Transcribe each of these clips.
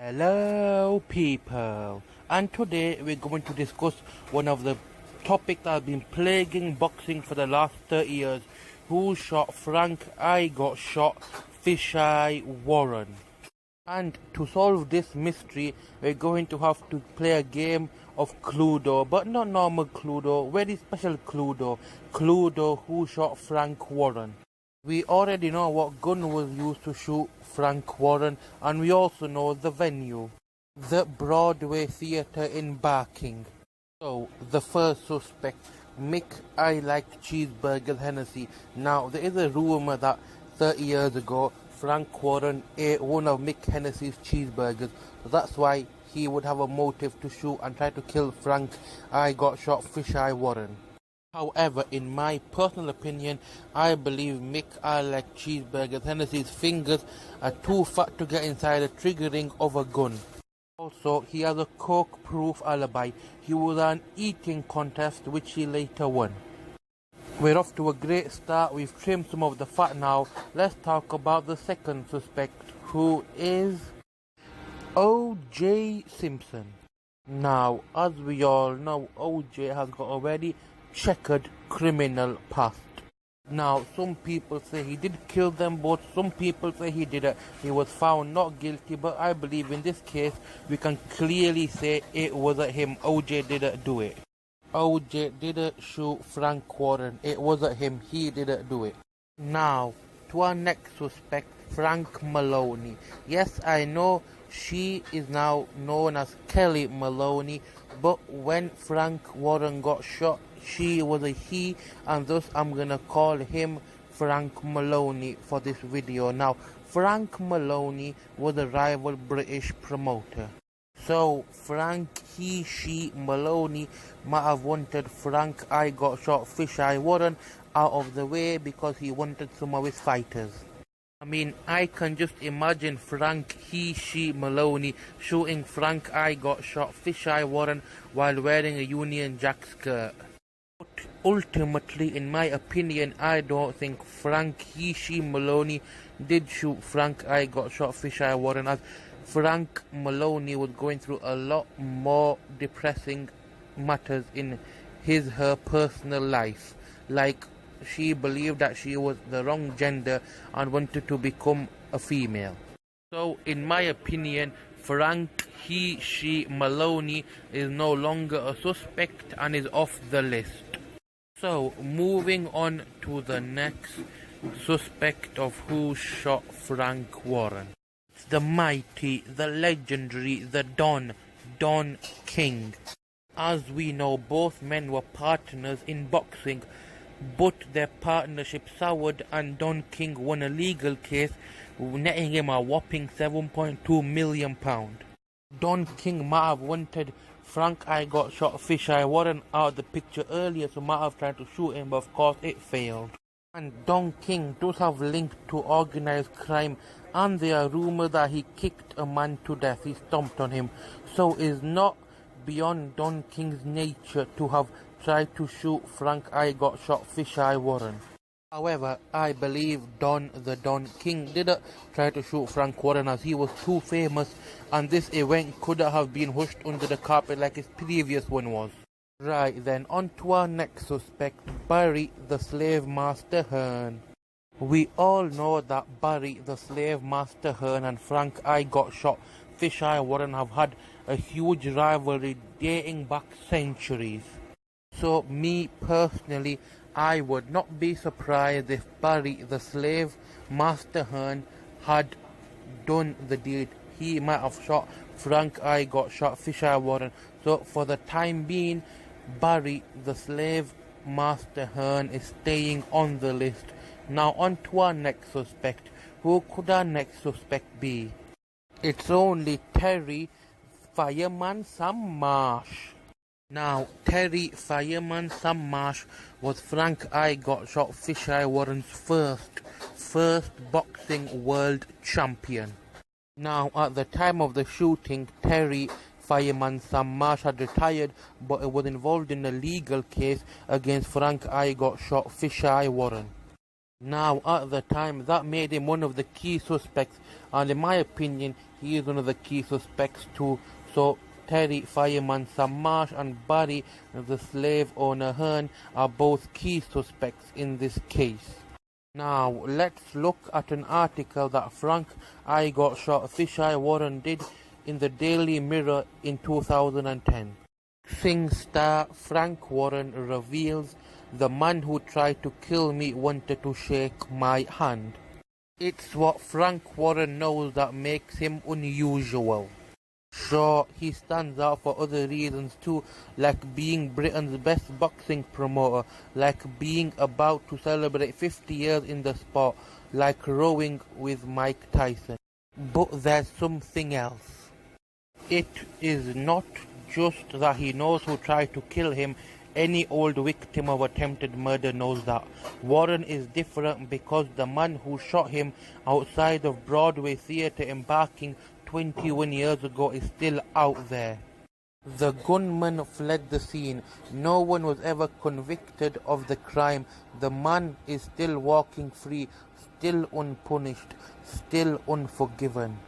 Hello people, and today we're going to discuss one of the topics that have been plaguing boxing for the last 30 years. Who shot Frank I got shot Fisheye Warren. And to solve this mystery, we're going to have to play a game of Cluedo, but not normal Cluedo, very special Cluedo. Cluedo who shot Frank Warren. We already know what gun was used to shoot Frank Warren, and we also know the venue, the Broadway Theatre in Barking. So, the first suspect, Mick I Like Cheeseburgers Hennessy. Now, there is a rumour that 30 years ago, Frank Warren ate one of Mick Hennessy's cheeseburgers. So that's why he would have a motive to shoot and try to kill Frank I Got Shot Fisheye Warren. However, in my personal opinion, I believe Mick I Like Cheeseburgers Hennessy's fingers are too fat to get inside the trigger ring of a gun. Also, he has a coke-proof alibi. He was at an eating contest which he later won. We're off to a great start. We've trimmed some of the fat now. Let's talk about the second suspect, who is O.J. Simpson. Now, as we all know, O.J. has got a very checkered criminal past. Now, some people say he did kill them both, some people say he didn't. He was found not guilty, but I believe in this case we can clearly say it wasn't him. OJ didn't do it. OJ didn't shoot Frank Warren. It wasn't him. He didn't do it. Now, to our next suspect, Frank Maloney. Yes, I know she is now known as Kelly Maloney, but when Frank Warren got shot, she was a he, and thus I'm gonna call him Frank Maloney for this video. Now, Frank Maloney was a rival British promoter. So, Frank she Maloney might have wanted Frank I Got Shot Fisheye Warren out of the way because he wanted some of his fighters. I mean, I can just imagine Frank she Maloney shooting Frank I Got Shot Fisheye Warren while wearing a Union Jack skirt. But ultimately, in my opinion, I don't think Frank she Maloney did shoot Frank I Got Shot Fisheye Warren, as Frank Maloney was going through a lot more depressing matters in her personal life. Like, she believed that she was the wrong gender and wanted to become a female. So, in my opinion, Frank she Maloney is no longer a suspect and is off the list. So, moving on to the next suspect of who shot Frank Warren. It's the mighty, the legendary, the Don King. As we know, both men were partners in boxing, but their partnership soured and Don King won a legal case, netting him a whopping £7.2 million. Don King might have wanted Frank I Got Shot Fisheye Warren out of the picture earlier, so might have tried to shoot him, but of course it failed. And Don King does have links to organized crime, and there are rumors that he kicked a man to death, he stomped on him. So it's not beyond Don King's nature to have tried to shoot Frank I Got Shot Fisheye Warren. However, I believe Don King didn't try to shoot Frank Warren, as he was too famous and this event could have been hushed under the carpet like his previous one was. Right then, on to our next suspect, Barry the Slave Master Hearn. We all know that Barry the Slave Master Hearn and Frank I Got Shot Fisheye Warren have had a huge rivalry dating back centuries. So me personally, I would not be surprised if Barry the Slave Master Hearn had done the deed. He might have shot Frank I Got Shot Fisheye Warren. So for the time being, Barry the Slave Master Hearn is staying on the list. Now on to our next suspect. Who could our next suspect be? It's only Terry Fireman Sam Marsh. Now, Terry Fireman Sam Marsh was Frank I Got Shot Fisheye Warren's first boxing world champion. Now, at the time of the shooting, Terry Fireman Sam Marsh had retired, but it was involved in a legal case against Frank I Got Shot Fisheye Warren. Now, at the time, that made him one of the key suspects, and in my opinion, he is one of the key suspects too. So, Terry, Fireman, Sam Marsh, and Barry, the slave owner Hearn, are both key suspects in this case. Now, let's look at an article that Frank I Got Shot Fisheye Warren did in the Daily Mirror in 2010. Sing star Frank Warren reveals the man who tried to kill me wanted to shake my hand. It's what Frank Warren knows that makes him unusual. Sure, he stands out for other reasons too, like being Britain's best boxing promoter, like being about to celebrate 50 years in the sport, like rowing with Mike Tyson. But there's something else. It is not just that he knows who tried to kill him. Any old victim of attempted murder knows that. Warren is different because the man who shot him outside of Broadway Theatre in Barking 21 years ago is still out there. The gunman fled the scene. No one was ever convicted of the crime. The man is still walking free, still unpunished, still unforgiven.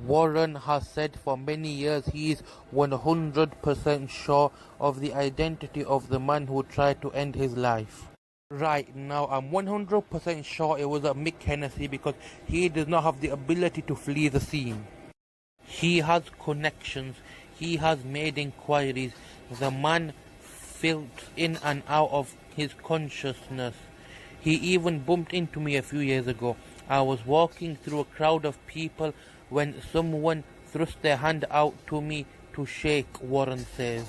Warren has said for many years he is 100% sure of the identity of the man who tried to end his life. Right now, I'm 100% sure it was Mick Hennessy because he does not have the ability to flee the scene. He has connections, he has made inquiries, the man filters in and out of his consciousness. He even bumped into me a few years ago. I was walking through a crowd of people when someone thrust their hand out to me to shake, Warren says.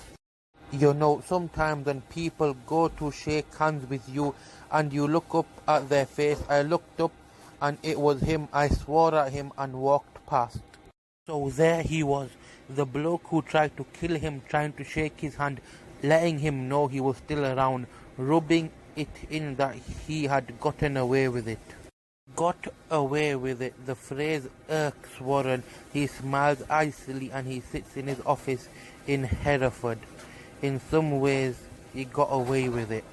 You know, sometimes when people go to shake hands with you and you look up at their face, I looked up and it was him. I swore at him and walked past. So there he was, the bloke who tried to kill him, trying to shake his hand, letting him know he was still around, rubbing it in that he had gotten away with it. Got away with it. The phrase irks Warren. He smiles icily and he sits in his office in Hereford. In some ways, he got away with it.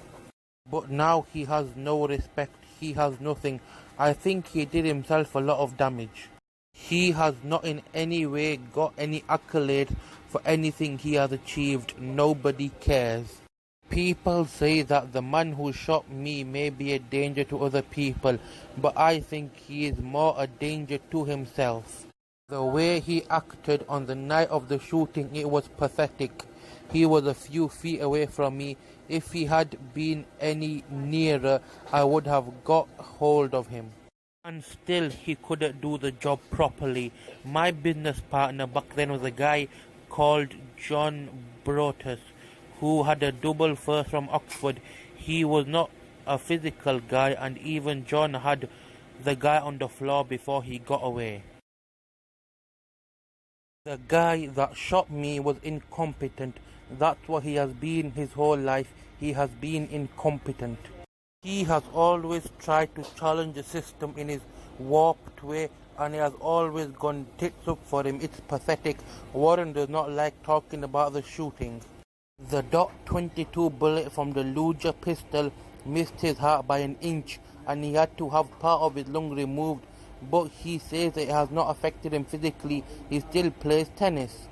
But now he has no respect. He has nothing. I think he did himself a lot of damage. He has not in any way got any accolades for anything he has achieved. Nobody cares. People say that the man who shot me may be a danger to other people, but I think he is more a danger to himself. The way he acted on the night of the shooting, it was pathetic. He was a few feet away from me. If he had been any nearer, I would have got hold of him. And still, he couldn't do the job properly. My business partner back then was a guy called John Brotus, who had a double first from Oxford. He was not a physical guy, and even John had the guy on the floor before he got away. The guy that shot me was incompetent. That's what he has been his whole life. He has been incompetent. He has always tried to challenge the system in his warped way, and it has always gone tits up for him. It's pathetic. Warren does not like talking about the shooting. The .22 bullet from the Luger pistol missed his heart by an inch, and he had to have part of his lung removed, but he says it has not affected him physically. He still plays tennis.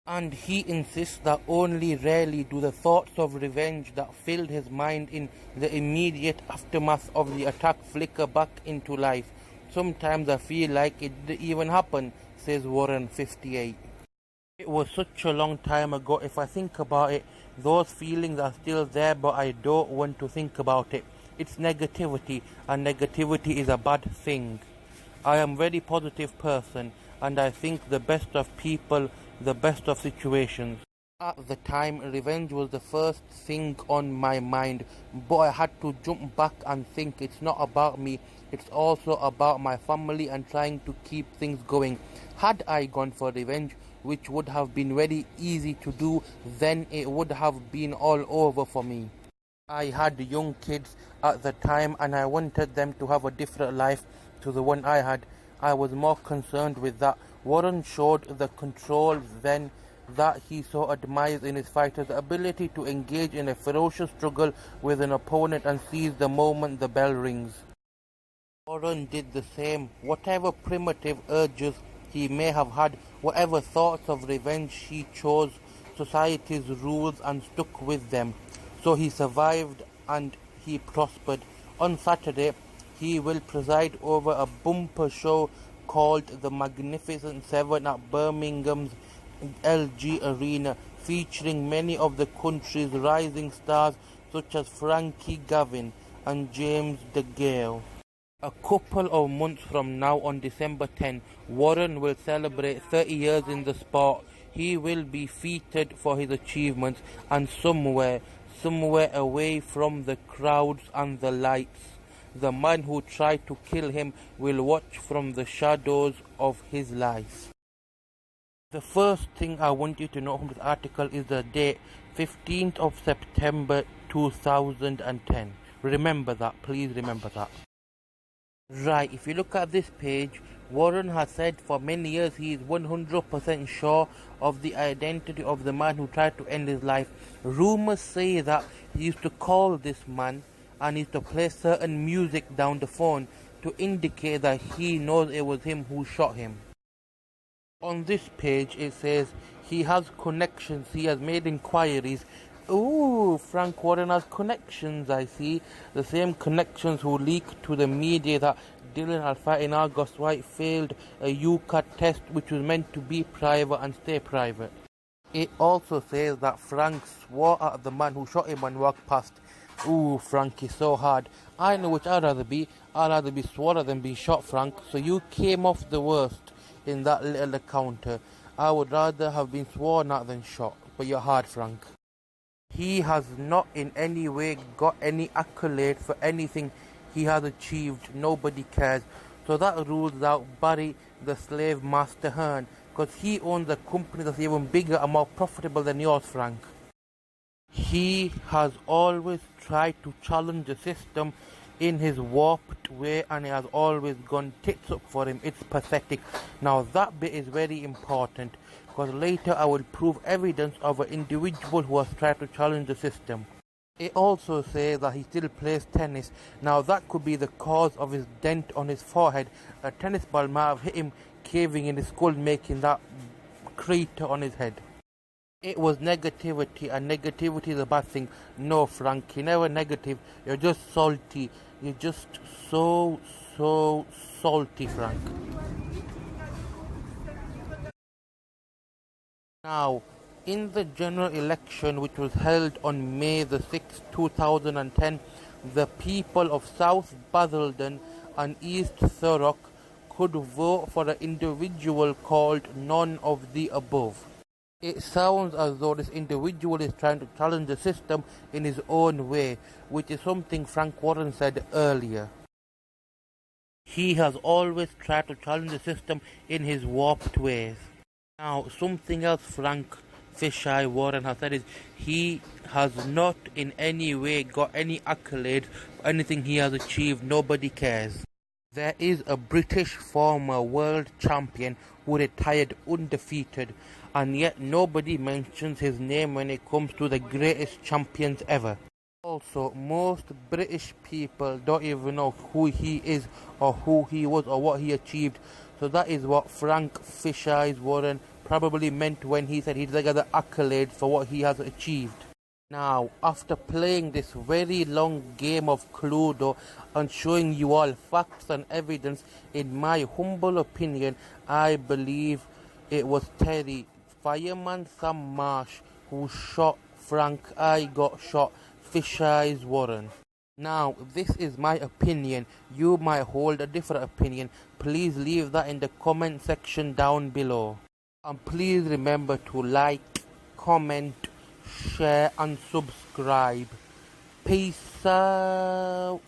And he insists that only rarely do the thoughts of revenge that filled his mind in the immediate aftermath of the attack flicker back into life. Sometimes I feel like it didn't even happen, says Warren, 58. It was such a long time ago. If I think about it, those feelings are still there, but I don't want to think about it. It's negativity, and negativity is a bad thing. I am a very positive person, and I think the best of people, the best of situations. At the time, revenge was the first thing on my mind, but I had to jump back and think it's not about me, it's also about my family and trying to keep things going. Had I gone for revenge, which would have been very easy to do, then it would have been all over for me. I had young kids at the time and I wanted them to have a different life to the one I had. I was more concerned with that. Warren showed the control then that he so admires in his fighter's ability to engage in a ferocious struggle with an opponent and seize the moment the bell rings. Warren did the same. Whatever primitive urges he may have had, whatever thoughts of revenge, he chose society's rules and stuck with them. So he survived and he prospered. On Saturday, he will preside over a bumper show called The Magnificent Seven at Birmingham's LG Arena, featuring many of the country's rising stars such as Frankie Gavin and James DeGale. A couple of months from now, on December 10, Warren will celebrate 30 years in the sport. He will be feted for his achievements, and somewhere away from the crowds and the lights, the man who tried to kill him will watch from the shadows of his life. The first thing I want you to know from this article is the date, 15th of September 2010. Remember that, please remember that. Right, if you look at this page, Warren has said for many years he is 100% sure of the identity of the man who tried to end his life. Rumors say that he used to call this man and used to play certain music down the phone to indicate that he knows it was him who shot him. On this page it says he has connections, he has made inquiries. Ooh, Frank Warren has connections, I see. The same connections who leaked to the media that Dylan Al-Fatih and August White failed a UCAT test which was meant to be private and stay private. It also says that Frank swore at the man who shot him and walked past. Ooh, Frank is so hard. I know which I'd rather be. I'd rather be swore at than be shot, Frank. So you came off the worst in that little encounter. I would rather have been sworn at than shot. But you're hard, Frank. He has not in any way got any accolade for anything he has achieved. Nobody cares. So that rules out Barry, the slave master Hearn, because he owns a company that's even bigger and more profitable than yours, Frank. He has always tried to challenge the system in his warped way, and it has always gone tits up for him. It's pathetic. Now that bit is very important, because later I will prove evidence of an individual who has tried to challenge the system. It also says that he still plays tennis. Now that could be the cause of his dent on his forehead. A tennis ball might have hit him, caving in his skull, making that crater on his head. It was negativity, and negativity is a bad thing. No, Frank, you're never negative. You're just salty. You're just so salty, Frank. Now, in the general election which was held on May the 6th, 2010, the people of South Basildon and East Thurrock could vote for an individual called none of the above. It sounds as though this individual is trying to challenge the system in his own way, which is something Frank Warren said earlier. He has always tried to challenge the system in his warped ways. Now, something else Frank Fisheye Warren has said is he has not in any way got any accolades for anything he has achieved. Nobody cares. There is a British former world champion who retired undefeated, and yet nobody mentions his name when it comes to the greatest champions ever. Also, most British people don't even know who he is or who he was or what he achieved. So that is what Frank Fisheye Warren probably meant when he said he'd like the accolades for what he has achieved. Now, after playing this very long game of Cluedo and showing you all facts and evidence, in my humble opinion, I believe it was Terry, Fireman Sam Marsh, who shot Frank. I got shot, Fisheye Warren. Now, this is my opinion. You might hold a different opinion. Please leave that in the comment section down below. And please remember to like, comment, share and subscribe. Peace out.